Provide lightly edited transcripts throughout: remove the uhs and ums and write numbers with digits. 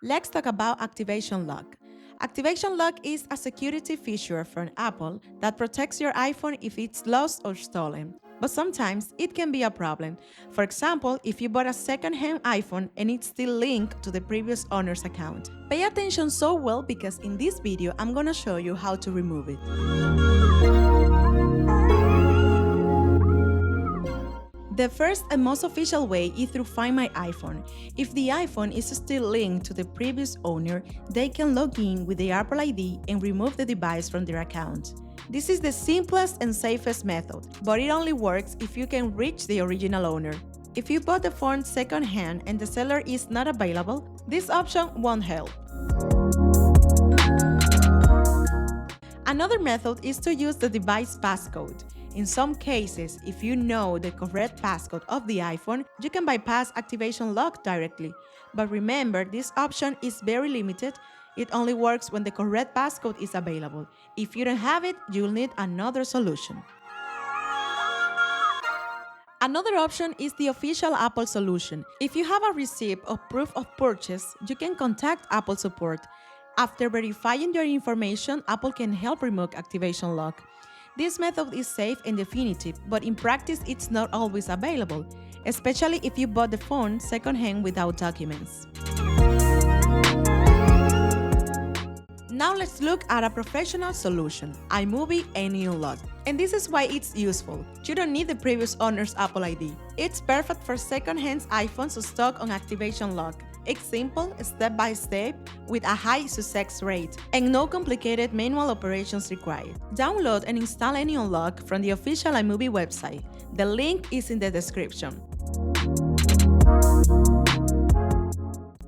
Let's talk about Activation Lock. Activation Lock is a security feature from Apple that protects your iPhone if it's lost or stolen. But sometimes it can be a problem. For example, if you bought a second-hand iPhone and it's still linked to the previous owner's account. Pay attention so well because in this video I'm gonna show you how to remove it. The first and most official way is through Find My iPhone. If the iPhone is still linked to the previous owner, they can log in with the Apple ID and remove the device from their account. This is the simplest and safest method, but it only works if you can reach the original owner. If you bought the phone second-hand and the seller is not available, this option won't help. Another method is to use the device passcode. In some cases, if you know the correct passcode of the iPhone, you can bypass Activation Lock directly. But remember, this option is very limited. It only works when the correct passcode is available. If you don't have it, you'll need another solution. Another option is the official Apple solution. If you have a receipt or proof of purchase, you can contact Apple support. After verifying your information, Apple can help remove Activation Lock. This method is safe and definitive, but in practice it's not always available, especially if you bought the phone second-hand without documents. Now let's look at a professional solution, iMobie AnyUnlock. And this is why it's useful. You don't need the previous owner's Apple ID. It's perfect for second-hand iPhones stuck on Activation Lock. It's simple, step-by-step, with a high success rate, and no complicated manual operations required. Download and install AnyUnlock from the official iMobie website. The link is in the description.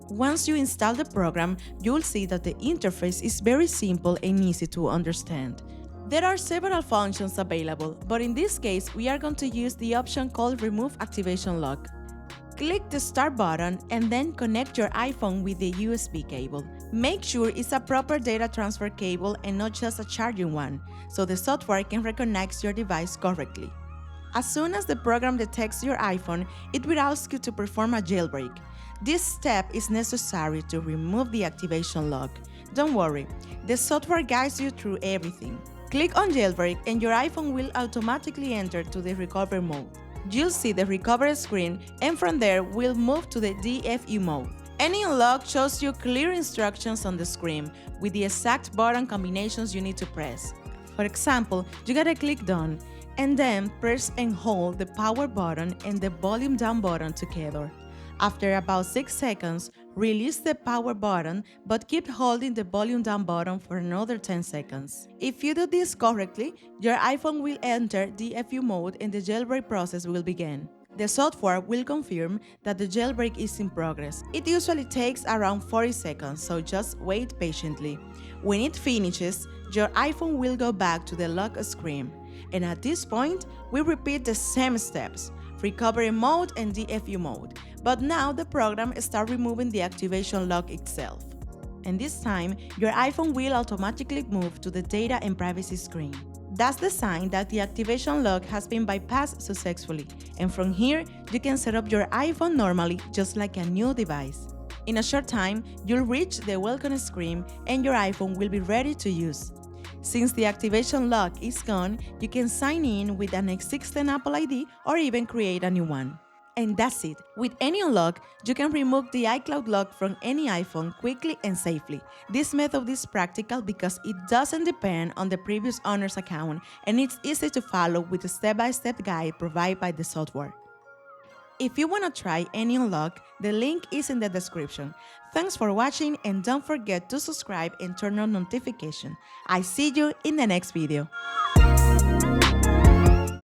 Once you install the program, you'll see that the interface is very simple and easy to understand. There are several functions available, but in this case, we are going to use the option called Remove Activation Lock. Click the Start button and then connect your iPhone with the USB cable. Make sure it's a proper data transfer cable and not just a charging one, so the software can recognize your device correctly. As soon as the program detects your iPhone, it will ask you to perform a jailbreak. This step is necessary to remove the Activation Lock. Don't worry, the software guides you through everything. Click on Jailbreak and your iPhone will automatically enter to the recovery mode. You'll see the recovery screen, and from there we'll move to the DFU mode. AnyUnlock shows you clear instructions on the screen with the exact button combinations you need to press. For example, you gotta click Done, and then press and hold the power button and the volume down button together. After about 6 seconds, release the power button but keep holding the volume down button for another 10 seconds. If you do this correctly, your iPhone will enter DFU mode and the jailbreak process will begin. The software will confirm that the jailbreak is in progress. It usually takes around 40 seconds, so just wait patiently. When it finishes, your iPhone will go back to the lock screen. And at this point, we repeat the same steps, recovery mode and DFU mode. But now the program starts removing the Activation Lock itself. And this time, your iPhone will automatically move to the data and privacy screen. That's the sign that the Activation Lock has been bypassed successfully, and from here, you can set up your iPhone normally, just like a new device. In a short time, you'll reach the welcome screen and your iPhone will be ready to use. Since the Activation Lock is gone, you can sign in with an existing Apple ID or even create a new one. And that's it. With AnyUnlock, you can remove the iCloud lock from any iPhone quickly and safely. This method is practical because it doesn't depend on the previous owner's account, and it's easy to follow with the step-by-step guide provided by the software. If you want to try AnyUnlock, the link is in the description. Thanks for watching and don't forget to subscribe and turn on notifications. I see you in the next video.